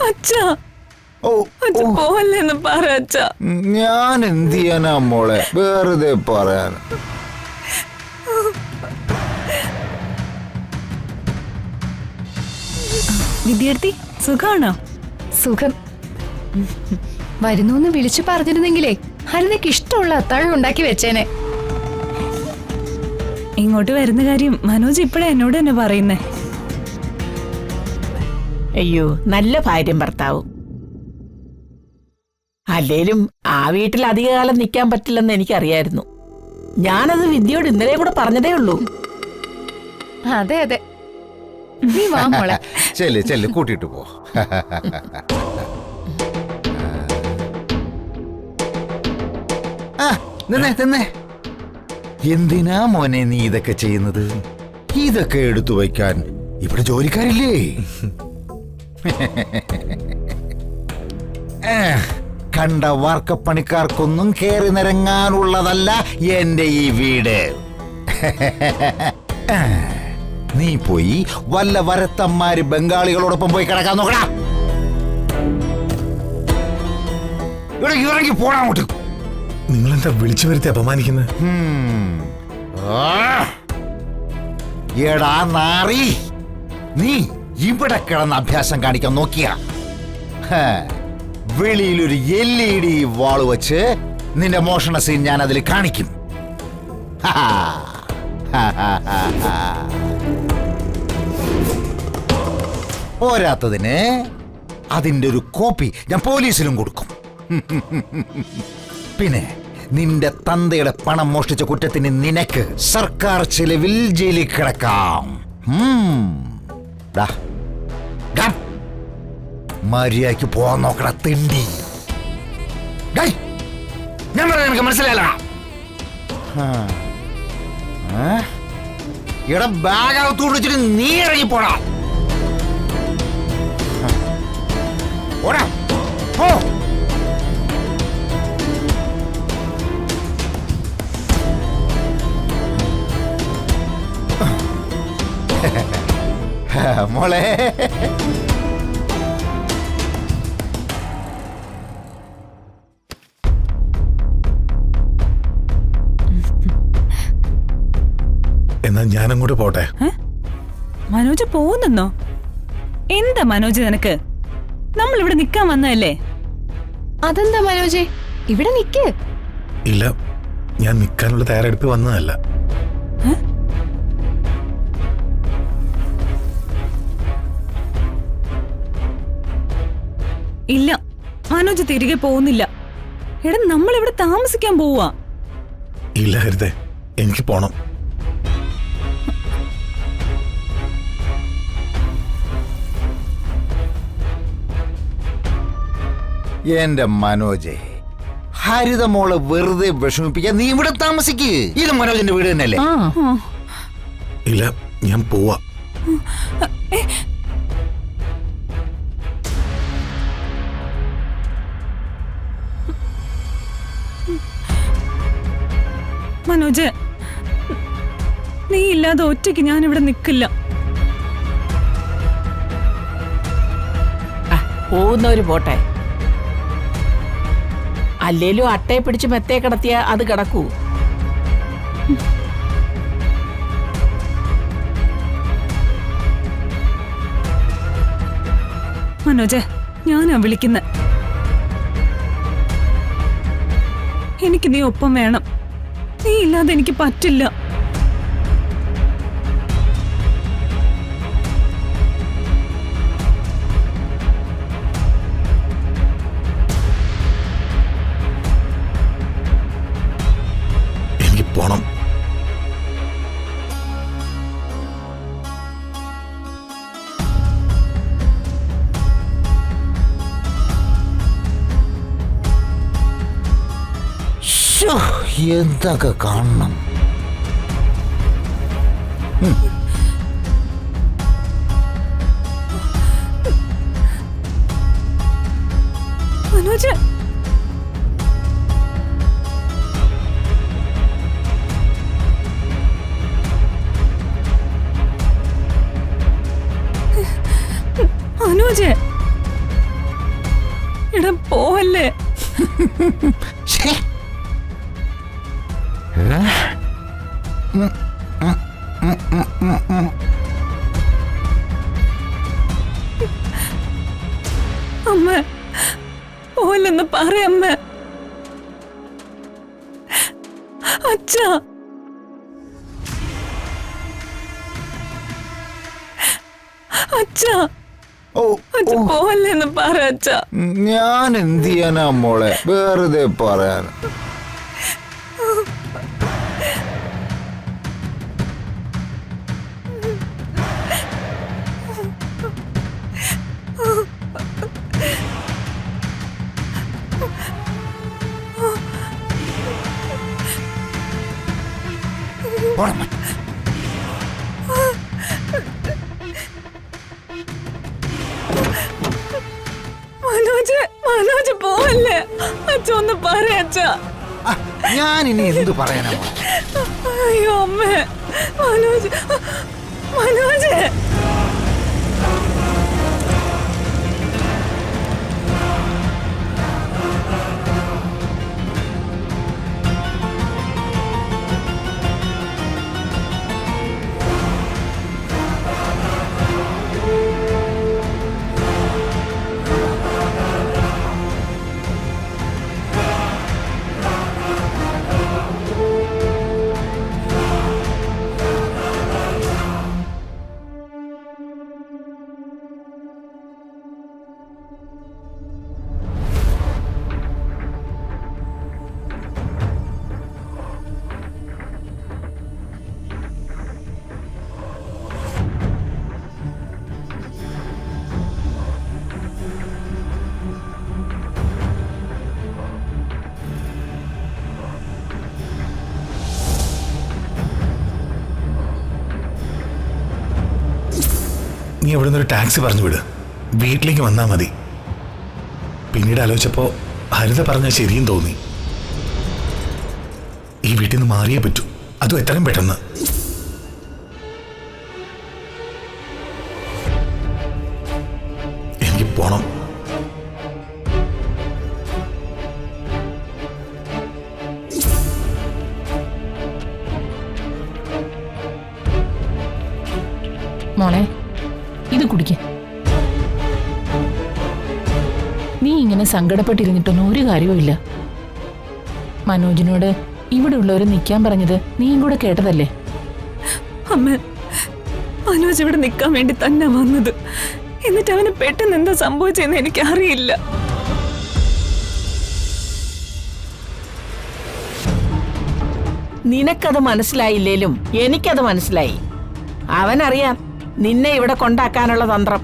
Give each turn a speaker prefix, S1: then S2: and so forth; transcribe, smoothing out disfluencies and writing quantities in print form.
S1: അച്ഛാ പോവല്ലെന്ന് പറ അച്ഛാ.
S2: ഞാൻ എന്ത് ചെയ്യാനാ മോളെ, വെറുതെ പറയാൻ.
S1: വിദ്യാർത്ഥി സുഖാണോ?
S3: സുഖം. വരുന്നൂന്ന് വിളിച്ചു പറഞ്ഞിരുന്നെങ്കിലേ ഹരിതയ്ക്ക് ഇഷ്ടമുള്ള അത്താഴം ഉണ്ടാക്കി വെച്ചേനെ.
S1: ഇങ്ങോട്ട് വരുന്ന കാര്യം മനോജ് ഇപ്പഴേ എന്നോട് തന്നെ പറയുന്നേ.
S4: അയ്യോ, നല്ല ഭാര്യയും ഭർത്താവും. അല്ലേലും ആ വീട്ടിൽ അധികകാലം നിൽക്കാൻ പറ്റില്ലെന്ന് എനിക്കറിയായിരുന്നു. ഞാനത് വിദ്യയോട് ഇന്നലെ കൂടെ പറഞ്ഞതേ ഉള്ളൂ.
S3: അതെ അതെ, നീ വാ മോളെ.
S2: ചെല്ല് കൂട്ടിട്ട് പോ. നിന്നെ എന്തിനാ മോനെ നീ ഇതൊക്കെ ചെയ്യുന്നത്? ഇതൊക്കെ എടുത്തു വയ്ക്കാൻ ഇവിടെ ജോലിക്കാരില്ലേ? കണ്ട വാർക്കപ്പണിക്കാർക്കൊന്നും കേറി നിരങ്ങാനുള്ളതല്ല എന്റെ ഈ വീട്. നീ പോയി വല്ല വരത്തന്മാര് ബംഗാളികളോടൊപ്പം പോയി കിടക്കാൻ നോക്കടാ. ഇറങ്ങി പോടാ അങ്ങോട്ട്.
S5: നിങ്ങളെന്താ വിളിച്ചു വരുത്തി അപമാനിക്കുന്നത്?
S2: എടാ നാറി, നീ ഇവിടെ കിടന്ന് അഭ്യാസം കാണിക്കാൻ നോക്കിയ വെളിയിലൊരു LED വാള് വെച്ച് നിന്റെ മോഷണ സീൻ ഞാൻ അതിൽ കാണിക്കും. പോരാത്തതിന് അതിന്റെ ഒരു കോപ്പി ഞാൻ പോലീസിലും കൊടുക്കും. പിന്നെ നിന്റെ തന്തയുടെ പണം മോഷ്ടിച്ച കുറ്റത്തിന് നിനക്ക് സർക്കാർ ചെലവിൽ ജയിലിൽ കിടക്കാം. മര്യാദയ്ക്ക് പോവാൻ നോക്കണ തിണ്ടി. ഞാൻ പറയാൻ എനിക്ക് മനസ്സിലായില്ല. ഇവിടെ ബാഗകത്ത് കൊണ്ടുവച്ചിട്ട് നീ ഇറങ്ങി പോടാ. ഓടാ പോ. മോളെ
S5: എന്നാ ഞാനങ്ങോട്ട് പോട്ടെ.
S1: മനോജ് പോകുന്നെന്നോ? എന്താ മനോജ് നിനക്ക്? നമ്മൾ ഇവിടെ നിക്കാൻ വന്നതല്ലേ?
S3: അതെന്താ മനോജേ, ഇവിടെ നിക്ക്.
S5: ഇല്ല, ഞാൻ നിൽക്കാനുള്ള തയ്യാറെടുപ്പ് വന്നതല്ല.
S1: ഇല്ല, മനോജ് തിരികെ പോകുന്നില്ല. എടാ, നമ്മൾ ഇവിടെ താമസിക്കാൻ പോവാ.
S5: ഇല്ല ഹരിതേ, എനിക്ക് പോണം.
S2: എന്റെ മനോജെ, ഹരിത മോളെ വെറുതെ വിഷമിപ്പിക്കാൻ നീ ഇവിടെ താമസിക്ക്. ഇത് മനോജിന്റെ വീട് തന്നെയല്ലേ?
S5: ഇല്ല, ഞാൻ പോവാ.
S1: മനോജ്, നീ ഇല്ലാതെ ഒറ്റയ്ക്ക് ഞാൻ ഇവിടെ നിൽക്കില്ല.
S4: പോകുന്നവര് പോട്ടെ. അല്ലേലും അട്ടയെ പിടിച്ച് മെത്തേ കിടത്തിയ അത് കിടക്കൂ.
S1: മനോജ്, ഞാനാ വിളിക്കുന്ന. എനിക്ക് നീ ഒപ്പം വേണം. നീ ഇല്ലാതെ എനിക്ക് പറ്റില്ല.
S5: എനിക്ക് പോണം.
S2: എന്തൊക്കെ കാണണം.
S1: മനോജ്, മനോജ്, എടാ പോവല്ലേ.
S2: ശ്ശേ.
S1: അമ്മ പോവല്ലെന്ന് പറയമ്മ. അച്ഛാ അച്ഛാ
S2: ഓ
S1: അച്ഛ പോവല്ലെന്ന് പറ അച്ഛാ.
S2: ഞാൻ എന്ത് ചെയ്യാനാ മോളെ, വെറുതെ പറയാൻ. പോടമ്മ.
S1: മനോജ് പോവല്ലേ. അച്ഛ ഒന്ന് പറ അച്ഛാ.
S2: ഞാൻ ഇനി എന്ത് പറയാനാ മോളെ?
S1: അയ്യോ അമ്മേ. മനോജ്
S5: നീ അവിടെ നിന്നൊരു ടാക്സി പറഞ്ഞു വിട്, വീട്ടിലേക്ക് വന്നാൽ മതി. പിന്നീട് ആലോചിച്ചപ്പോ ഹരിത പറഞ്ഞ ശരിയും തോന്നി. ഈ വീട്ടിൽ നിന്ന് മാറിയേ പറ്റൂ, അതും എത്രയും പെട്ടെന്ന്. എനിക്ക് പോണം.
S4: മോളെ, ഇത് കുടിക്ക. നീ ഇങ്ങനെ സങ്കടപ്പെട്ടിരുന്നിട്ടൊന്നും ഒരു കാര്യവുമില്ല. മനോജിനോട് ഇവിടെ ഉള്ളവർ നിൽക്കാൻ പറഞ്ഞത് നീയും കൂടെ കേട്ടതല്ലേ?
S1: അമ്മ, മനോജ് ഇവിടെ നിൽക്കാൻ വേണ്ടി തന്നെ വന്നത്. എന്നിട്ട് അവന് പെട്ടെന്ന് എന്താ സംഭവിച്ചെന്ന് എനിക്കറിയില്ല.
S4: നിനക്കത് മനസ്സിലായില്ലേലും എനിക്കത് മനസ്സിലായി. അവനറിയാം നിന്നെ ഇവിടെ കൊണ്ടാക്കാനുള്ള തന്ത്രം.